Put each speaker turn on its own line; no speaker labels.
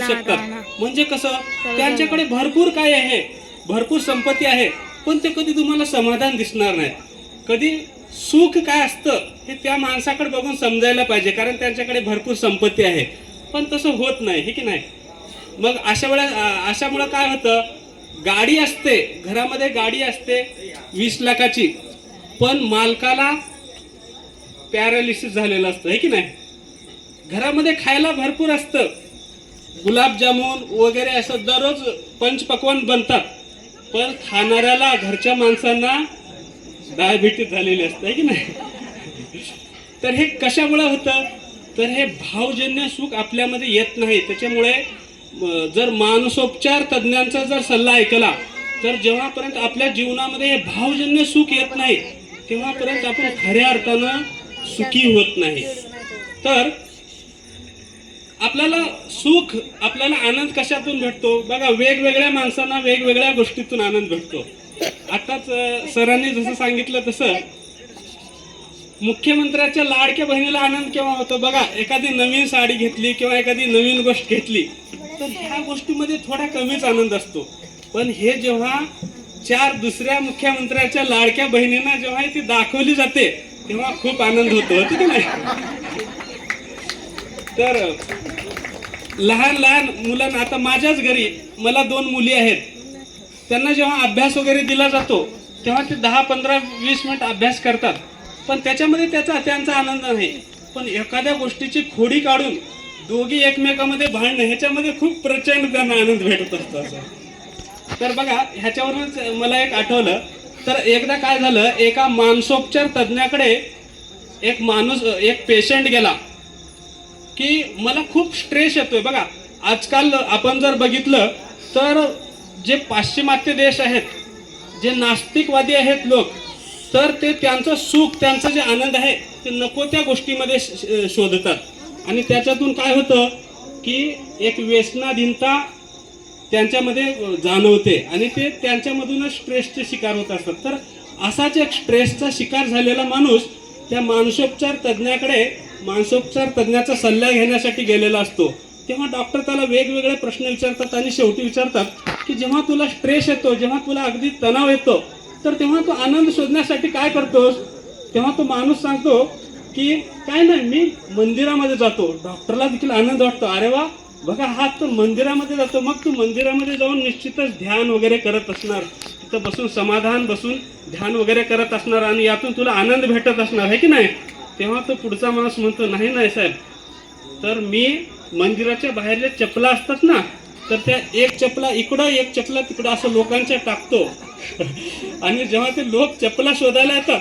शकतात. म्हणजे कसं, त्यांच्याकडे भरपूर काय आहे, भरपूर संपत्ती आहे, पण ते कधी तुम्हाला समाधान दिसणार नाही. कधी सुख काय असतं हे त्या माणसाकडे बघून समजायला पाहिजे, कारण त्यांच्याकडे भरपूर संपत्ती आहे, पण तसं होत नाही, हे की नाही. मग अशामुळे काय होतं, गाडी असते घरामध्ये, गाडी असते 20 लाखाची, पण मालकाला पॅरालिसिस झालेलं असतं, हे की नाही. घरामध्ये खायला भरपूर असतं, गुलाबजामुन वगैरे असं दररोज पंचपक्वान्न बनतात, पण खाणाऱ्याला, घरच्या माणसांना डायबिटीज झालेली असतं, है की नाही. तर हे कशामुळे होतं, तर हे भावजन्य सुख आपल्यामध्ये येत नाही. त्याच्यामुळे जर मानसोपचार तज्ञांचा जर सल्ला ऐकला, तर जेव्हापर्यंत आपल्या जीवनामध्ये हे भावजन्य सुख येत नाही, तेव्हापर्यंत आपण खऱ्या अर्थानं सुखी होत नाही. तर आपल्याला सुख, आपल्याला आनंद कशातून भेटतो बघा, वेगवेगळ्या माणसांना वेगवेगळ्या गोष्टीतून आनंद भेटतो. आताच सरांनी जसं सांगितलं तसं, मुख्यमंत्र्याच्या लाडक्या बहिणीला आनंद केव्हा होतो बघा, एखादी नवीन साडी घेतली किंवा एखादी नवीन गोष्ट घेतली, तर ह्या गोष्टीमध्ये थोडा कमीच आनंद असतो. पण हे जेव्हा 4 दुसऱ्या मुख्यमंत्र्याच्या लाडक्या बहिणींना जेव्हा ती दाखवली जाते, तेव्हा खूप आनंद होतो, ठीक आहे ना. तर लहान लहान मुलांना, आता माझ्याच घरी मला 2 मुली आहेत, त्यांना जेव्हा अभ्यास वगैरे दिला जातो, तेव्हा ते 10, 15, 20 मिनिट अभ्यास करतात, पण त्याच्यामध्ये त्यांचा आनंद नाही. पण एखाद्या गोष्टीची खोडी काढून दोघी एकमेकांमध्ये भांडणं, ह्याच्यामध्ये खूप प्रचंड त्यांना आनंद भेटत असतो असं. तर बघा, ह्याच्यावरूनच मला एक आठवलं. तर एकदा काय झालं, एका मानसोपचार तज्ञाकडे एक पेशंट गेला की मला खूप स्ट्रेस येतोय. बघा, आजकाल आपण जर बघितलं तर जे पाश्चिमात्य देश आहेत, जे नास्तिकवादी आहेत लोक, तर ते त्यांचं सुख, त्यांचं जे आनंद आहे, ते नको त्या गोष्टीमध्ये शोधतात. आणि त्याच्यातून काय होतं की एक व्यसनाधीनता त्यांच्यामध्ये जाणवते आणि ते त्यांच्यामधूनच स्ट्रेसचे शिकार होत असतात. तर असाच एक स्ट्रेसचा शिकार झालेला माणूस त्या मानसोपचार तज्ञाचा सल्ला घेण्यासाठी गेलेला असतो. तेव्हा डॉक्टर त्याला वेगवेगळे प्रश्न विचारतात आणि शेवटी विचारतात की जेव्हा तुला स्ट्रेस येतो, जेव्हा तुला अगदी तणाव येतो, तर तेव्हा तू आनंद शोधण्यासाठी काय करतोस. तेव्हा तो माणूस सांगतो की काय नाही, मी मंदिरामध्ये जातो. डॉक्टरला देखील आनंद वाटतो, अरे वा, बघा हा तर मंदिरामध्ये जातो. मग तू मंदिरामध्ये जाऊन निश्चितच ध्यान वगैरे करत असणार, तिथं बसून समाधान बसून ध्यान वगैरे करत असणार आणि यातून तुला आनंद भेटत असणार, है की नाही. तेव्हा तो पुढचा माणूस म्हणतो, नाही नाही साहेब, तर मी मंदिराच्या बाहेरच्या चपला असतात ना, तर त्या एक चपला इकडं एक चपला तिकडं असं लोकांच्या टाकतो आणि जेव्हा ते लोक चपला शोधायला येतात,